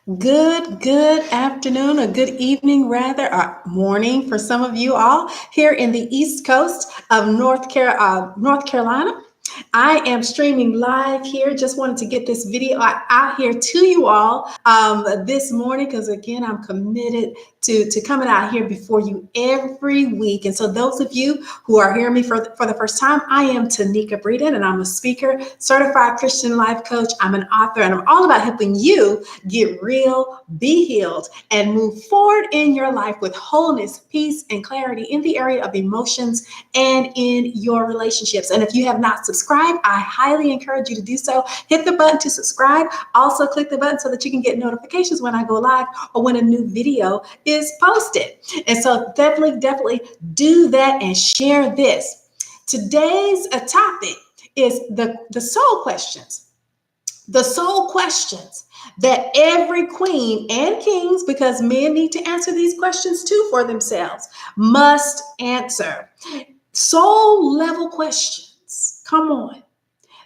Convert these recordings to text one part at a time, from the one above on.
Good afternoon, or good evening, rather, or morning for some of you all here in the East Coast of North Carolina. I am streaming live here. Just wanted to get this video out here to you all this morning because, again, I'm committed to coming out here before you every week. And so those of you who are hearing me for the first time, I am Tanika Breeden, and I'm a speaker, certified Christian life coach. I'm an author, and I'm all about helping you get real, be healed, and move forward in your life with wholeness, peace, and clarity in the area of emotions and in your relationships. And if you have not subscribed, I highly encourage you to do so. Hit the button to subscribe. Also click the button so that you can get notifications when I go live or when a new video is posted. And so definitely do that and share this. Today's topic is the soul questions. The soul questions that every queen and kings, because men need to answer these questions too for themselves, must answer. Soul level questions, come on,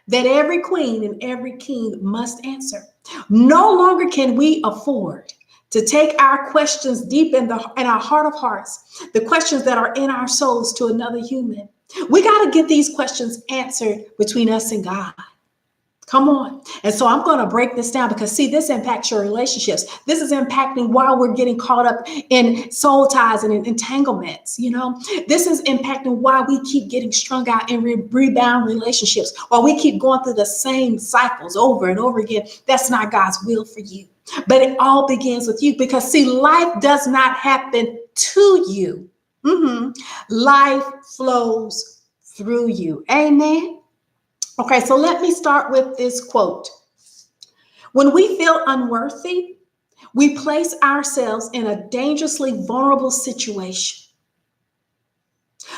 that every queen and every king must answer. No longer can we afford to take our questions deep in our heart of hearts, the questions that are in our souls, to another human. We got to get these questions answered between us and God. Come on. And so I'm going to break this down because, see, this impacts your relationships. This is impacting why we're getting caught up in soul ties and in entanglements. This is impacting why we keep getting strung out in rebound relationships, while we keep going through the same cycles over and over again. That's not God's will for you. But it all begins with you because, see, life does not happen to you. Life flows through you. Amen. Okay, so let me start with this quote. When we feel unworthy, we place ourselves in a dangerously vulnerable situation.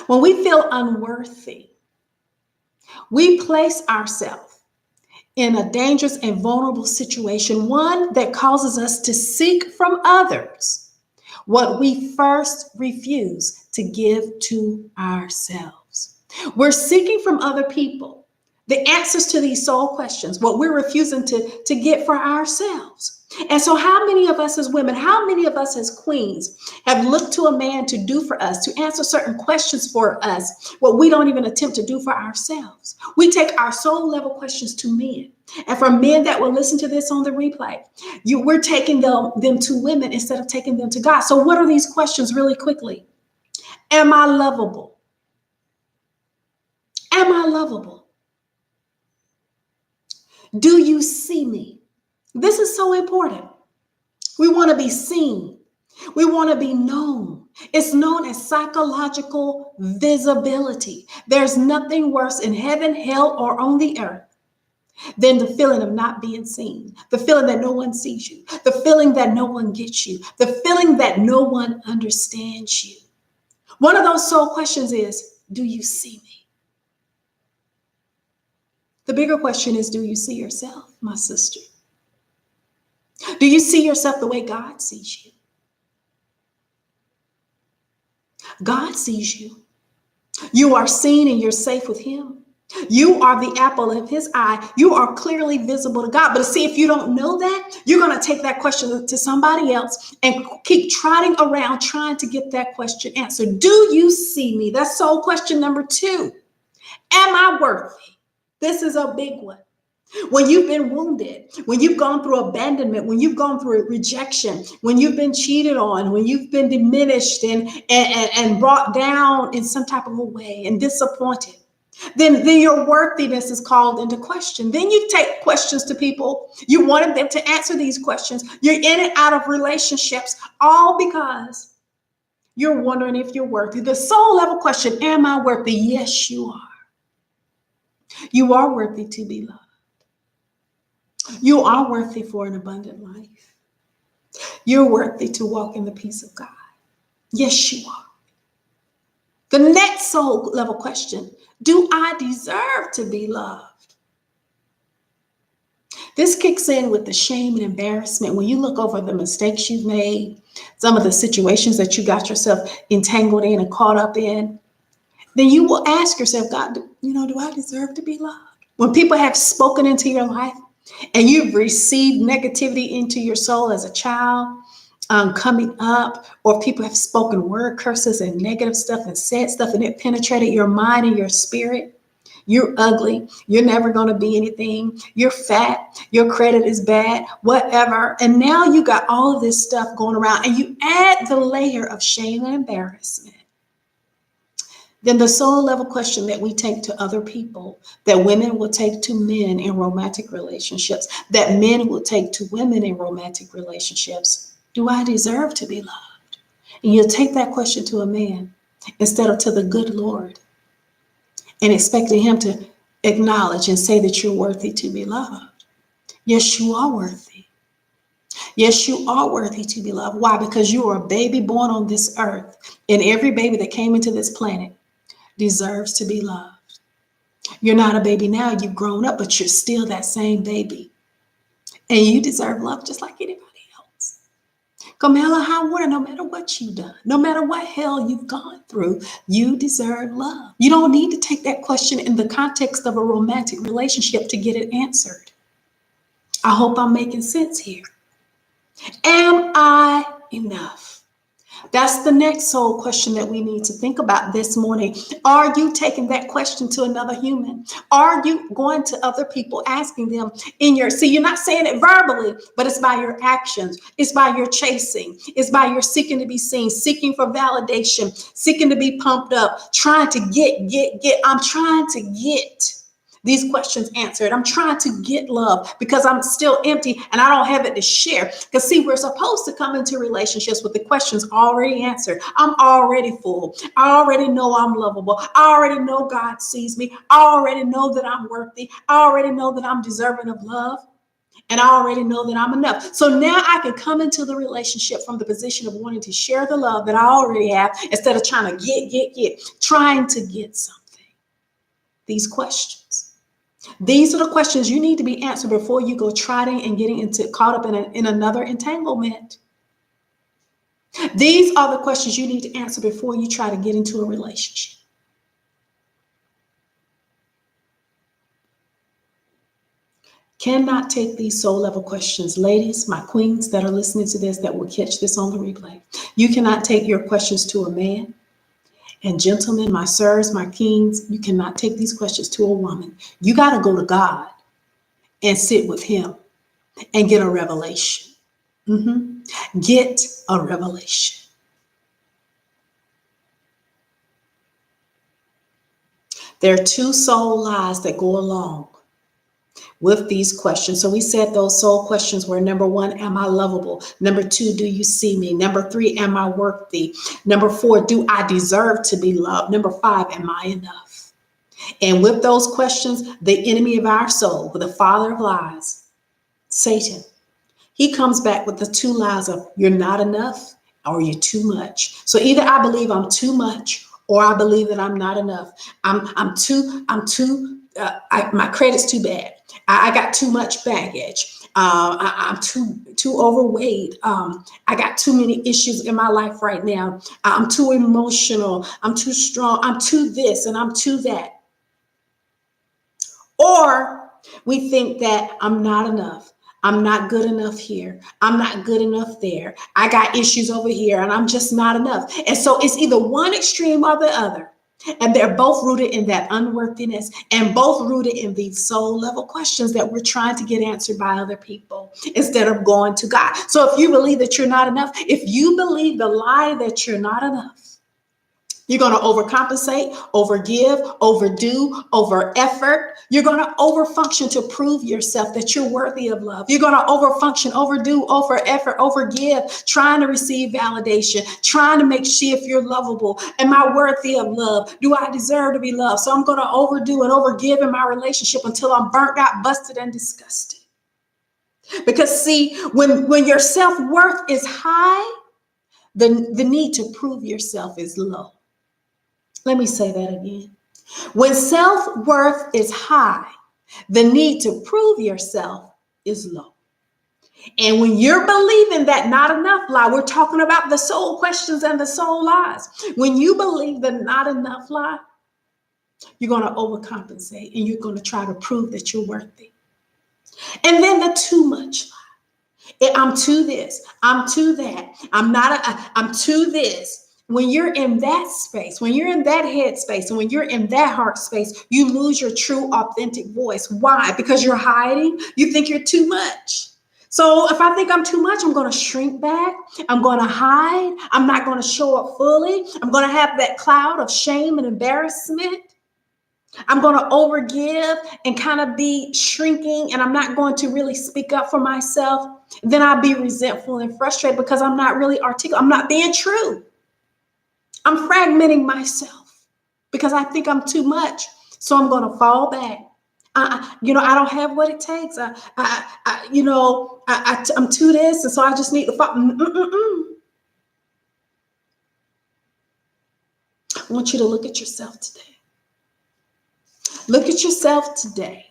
When we feel unworthy, we place ourselves in a dangerous and vulnerable situation, one that causes us to seek from others what we first refuse to give to ourselves. We're seeking from other people the answers to these soul questions, what we're refusing to get for ourselves. And so how many of us as women, how many of us as queens have looked to a man to do for us, to answer certain questions for us, what we don't even attempt to do for ourselves? We take our soul level questions to men. And for men that will listen to this on the replay, we're taking them to women instead of taking them to God. So what are these questions really quickly? Am I lovable? Am I lovable? Do you see me? This is so important. We want to be seen. We want to be known. It's known as psychological visibility. There's nothing worse in heaven, hell, or on the earth than the feeling of not being seen, the feeling that no one sees you, the feeling that no one gets you, the feeling that no one understands you. One of those soul questions is, do you see me? The bigger question is, do you see yourself, my sister? Do you see yourself the way God sees you? God sees you. You are seen and you're safe with him. You are the apple of his eye. You are clearly visible to God. But see, if you don't know that, you're going to take that question to somebody else and keep trotting around trying to get that question answered. Do you see me? That's soul question number 2. Am I worthy? This is a big one. When you've been wounded, when you've gone through abandonment, when you've gone through rejection, when you've been cheated on, when you've been diminished and brought down in some type of a way and disappointed, then your worthiness is called into question. Then you take questions to people. You wanted them to answer these questions. You're in and out of relationships, all because you're wondering if you're worthy. The soul level question, am I worthy? Yes, you are. You are worthy to be loved. You are worthy for an abundant life. You're worthy to walk in the peace of God. Yes, you are. The next soul level question, do I deserve to be loved? This kicks in with the shame and embarrassment when you look over the mistakes you've made, some of the situations that you got yourself entangled in and caught up in. Then you will ask yourself, God, do I deserve to be loved? When people have spoken into your life and you've received negativity into your soul as a child, coming up, or people have spoken word curses and negative stuff and said stuff, and it penetrated your mind and your spirit. You're ugly. You're never going to be anything. You're fat. Your credit is bad, whatever. And now you got all of this stuff going around, and you add the layer of shame and embarrassment. Then the soul level question that we take to other people, that women will take to men in romantic relationships, that men will take to women in romantic relationships. Do I deserve to be loved? And you'll take that question to a man instead of to the good Lord, and expecting him to acknowledge and say that you're worthy to be loved. Yes, you are worthy. Yes, you are worthy to be loved. Why? Because you are a baby born on this earth, and every baby that came into this planet deserves to be loved. You're not a baby now, you've grown up, but you're still that same baby. And you deserve love just like anybody else. Kamala Howard, no matter what you've done, no matter what hell you've gone through, you deserve love. You don't need to take that question in the context of a romantic relationship to get it answered. I hope I'm making sense here. Am I enough? That's the next soul question that we need to think about this morning. Are you taking that question to another human? Are you going to other people asking them you're not saying it verbally, but it's by your actions. It's by your chasing. It's by your seeking to be seen, seeking for validation, seeking to be pumped up, trying to get. I'm trying to get these questions answered. I'm trying to get love because I'm still empty and I don't have it to share. Because see, we're supposed to come into relationships with the questions already answered. I'm already full. I already know I'm lovable. I already know God sees me. I already know that I'm worthy. I already know that I'm deserving of love. And I already know that I'm enough. So now I can come into the relationship from the position of wanting to share the love that I already have instead of trying to trying to get something. These questions. These are the questions you need to be answered before you go trotting and getting caught up in another entanglement. These are the questions you need to answer before you try to get into a relationship. Cannot take these soul level questions. Ladies, my queens that are listening to this, that will catch this on the replay. You cannot take your questions to a man. And gentlemen, my sirs, my kings, you cannot take these questions to a woman. You got to go to God and sit with him and get a revelation. Get a revelation. There are two soul lies that go along with these questions. So we said those soul questions were: number one, am I lovable? Number two, do you see me? Number three, am I worthy? Number four, do I deserve to be loved? Number five, am I enough? And with those questions, the enemy of our soul, the father of lies, Satan, he comes back with the two lies of you're not enough or you're too much. So either I believe I'm too much or I believe that I'm not enough. My credit's too bad. I got too much baggage. I'm too overweight. I got too many issues in my life right now. I'm too emotional. I'm too strong. I'm too this and I'm too that. Or we think that I'm not enough. I'm not good enough here. I'm not good enough there. I got issues over here and I'm just not enough. And so it's either one extreme or the other. And they're both rooted in that unworthiness and both rooted in these soul level questions that we're trying to get answered by other people instead of going to God. So if you believe that you're not enough, if you believe the lie that you're not enough, you're going to overcompensate, overgive, overdo, over effort. You're going to overfunction to prove yourself that you're worthy of love. You're going to overfunction, overdo, over effort, overgive, trying to receive validation, trying to make sure if you're lovable. Am I worthy of love? Do I deserve to be loved? So I'm going to overdo and overgive in my relationship until I'm burnt out, busted, and disgusted. Because see, when your self-worth is high, the need to prove yourself is low. Let me say that again. When self-worth is high, the need to prove yourself is low. And when you're believing that not enough lie, we're talking about the soul questions and the soul lies. When you believe the not enough lie, you're going to overcompensate and you're going to try to prove that you're worthy. And then the too much. I'm to this. I'm to that. I'm to this. When you're in that space, when you're in that head space, and when you're in that heart space, you lose your true, authentic voice. Why? Because you're hiding. You think you're too much. So if I think I'm too much, I'm going to shrink back. I'm going to hide. I'm not going to show up fully. I'm going to have that cloud of shame and embarrassment. I'm going to overgive and kind of be shrinking, and I'm not going to really speak up for myself. Then I'll be resentful and frustrated because I'm not really articulate. I'm not being true. I'm fragmenting myself because I think I'm too much. So I'm going to fall back. I don't have what it takes. I'm to this, and so I just need to fall. I want you to look at yourself today. Look at yourself today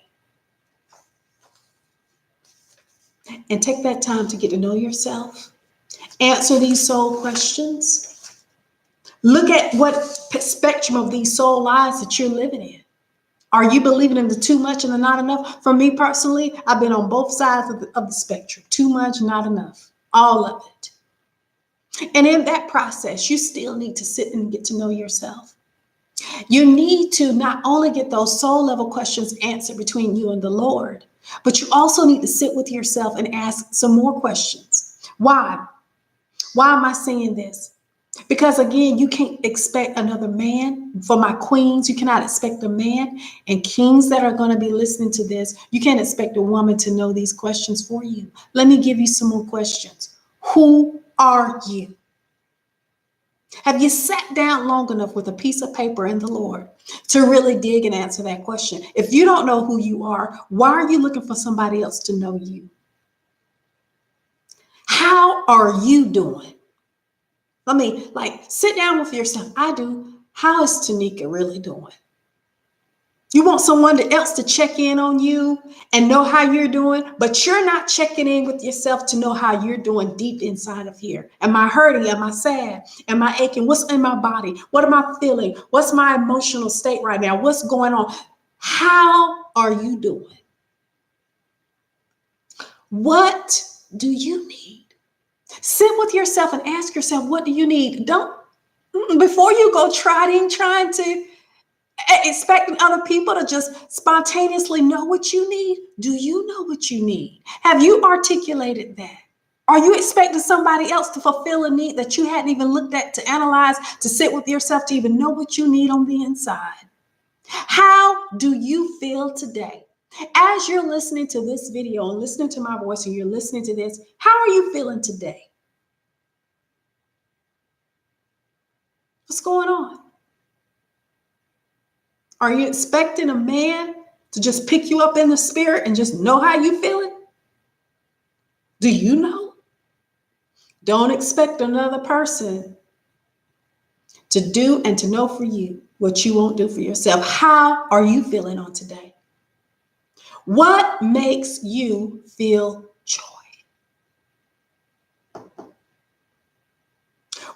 and take that time to get to know yourself. Answer these soul questions. Look at what spectrum of these soul lives that you're living in. Are you believing in the too much and the not enough? For me personally, I've been on both sides of the spectrum. Too much, not enough. All of it. And in that process, you still need to sit and get to know yourself. You need to not only get those soul level questions answered between you and the Lord, but you also need to sit with yourself and ask some more questions. Why? Why am I saying this? Because again, you can't expect another man. For my queens, you cannot expect a man, and kings that are going to be listening to this, you can't expect a woman to know these questions for you. Let me give you some more questions. Who are you? Have you sat down long enough with a piece of paper and the Lord to really dig and answer that question? If you don't know who you are, why are you looking for somebody else to know you? How are you doing? Let me sit down with yourself. I do. How is Tanika really doing? You want someone else to check in on you and know how you're doing, but you're not checking in with yourself to know how you're doing deep inside of here. Am I hurting? Am I sad? Am I aching? What's in my body? What am I feeling? What's my emotional state right now? What's going on? How are you doing? What do you need? Sit with yourself and ask yourself, what do you need? Before you go trying to expecting other people to just spontaneously know what you need. Do you know what you need? Have you articulated that? Are you expecting somebody else to fulfill a need that you hadn't even looked at, to analyze, to sit with yourself, to even know what you need on the inside? How do you feel today? As you're listening to this video and listening to my voice and you're listening to this, how are you feeling today? What's going on? Are you expecting a man to just pick you up in the spirit and just know how you feeling? Do you know? Don't expect another person to do and to know for you what you won't do for yourself. How are you feeling on today? What makes you feel joy?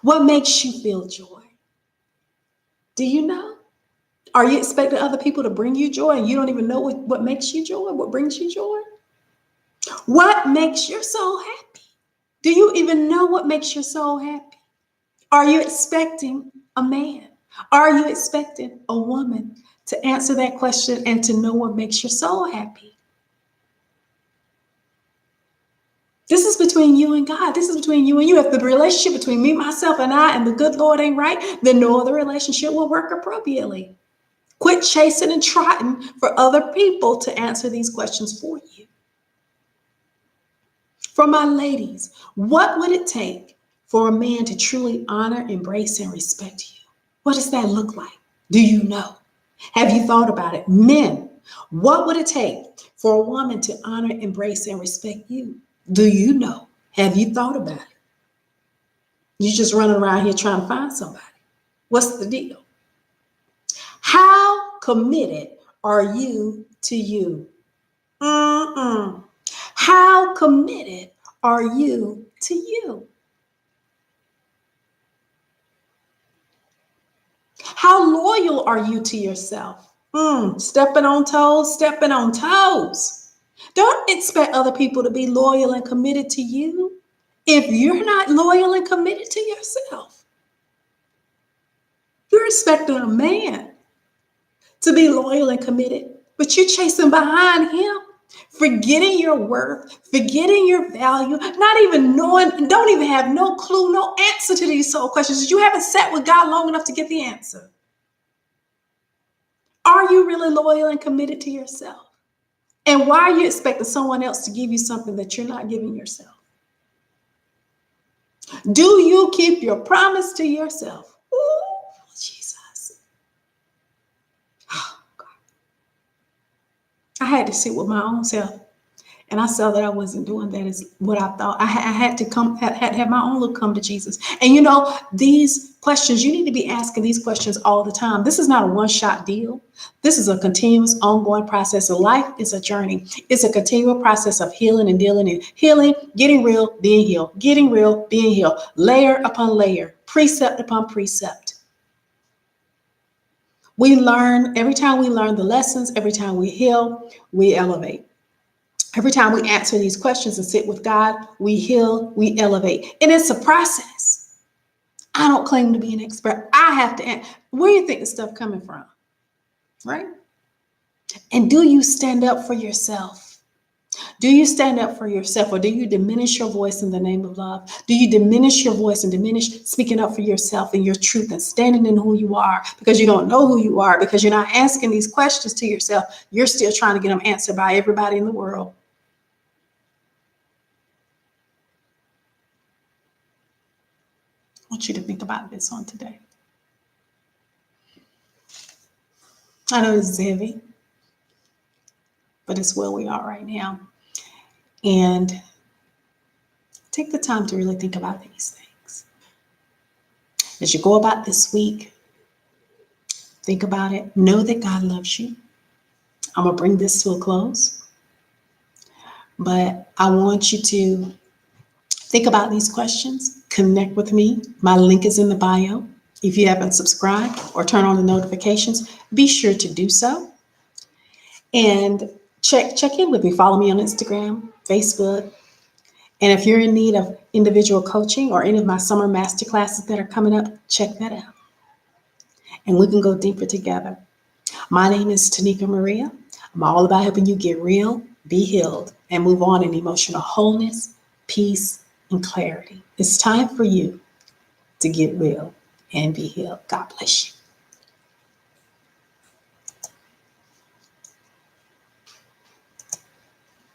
What makes you feel joy? Do you know? Are you expecting other people to bring you joy and you don't even know what makes you joy, what brings you joy? What makes your soul happy? Do you even know what makes your soul happy? Are you expecting a man? Are you expecting a woman to answer that question and to know what makes your soul happy? This is between you and God. This is between you and you. If the relationship between me, myself, and I and the good Lord ain't right, then no other relationship will work appropriately. Quit chasing and trotting for other people to answer these questions for you. For my ladies, what would it take for a man to truly honor, embrace, and respect you? What does that look like? Do you know? Have you thought about it? Men, what would it take for a woman to honor, embrace, and respect you? Do you know? Have you thought about it? You're just running around here trying to find somebody. What's the deal? How committed are you to you? How committed are you to you? How loyal are you to yourself? Stepping on toes, stepping on toes. Don't expect other people to be loyal and committed to you if you're not loyal and committed to yourself. You're expecting a man to be loyal and committed, but you're chasing behind him, forgetting your worth, forgetting your value, not even knowing, don't even have no clue, no answer to these soul questions. You haven't sat with God long enough to get the answer. Are you really loyal and committed to yourself? And why are you expecting someone else to give you something that you're not giving yourself? Do you keep your promise to yourself? Ooh, Jesus. Oh, God. I had to sit with my own self. And I saw that I wasn't doing that is what I thought. I had to have my own look come to Jesus. And these questions, you need to be asking these questions all the time. This is not a one-shot deal. This is a continuous, ongoing process. So life is a journey. It's a continual process of healing and dealing and healing, getting real, being healed, getting real, being healed, layer upon layer, precept upon precept. We learn, every time we learn the lessons, every time we heal, we elevate. Every time we answer these questions and sit with God, we heal, we elevate. And it's a process. I don't claim to be an expert. I have to answer. Where do you think this stuff coming from? Right? And do you stand up for yourself? Do you stand up for yourself, or do you diminish your voice in the name of love? Do you diminish your voice and diminish speaking up for yourself and your truth and standing in who you are because you don't know who you are, because you're not asking these questions to yourself? You're still trying to get them answered by everybody in the world. I want you to think about this on today. I know this is heavy, but it's where we are right now. And take the time to really think about these things. As you go about this week, think about it. Know that God loves you. I'm going to bring this to a close. But I want you to think about these questions. Connect with me. My link is in the bio. If you haven't subscribed or turn on the notifications, be sure to do so. And check in with me. Follow me on Instagram, Facebook. And if you're in need of individual coaching or any of my summer masterclasses that are coming up, check that out. And we can go deeper together. My name is Tanika Maria. I'm all about helping you get real, be healed, and move on in emotional wholeness, peace, and clarity. It's time for you to get real and be healed. God bless you.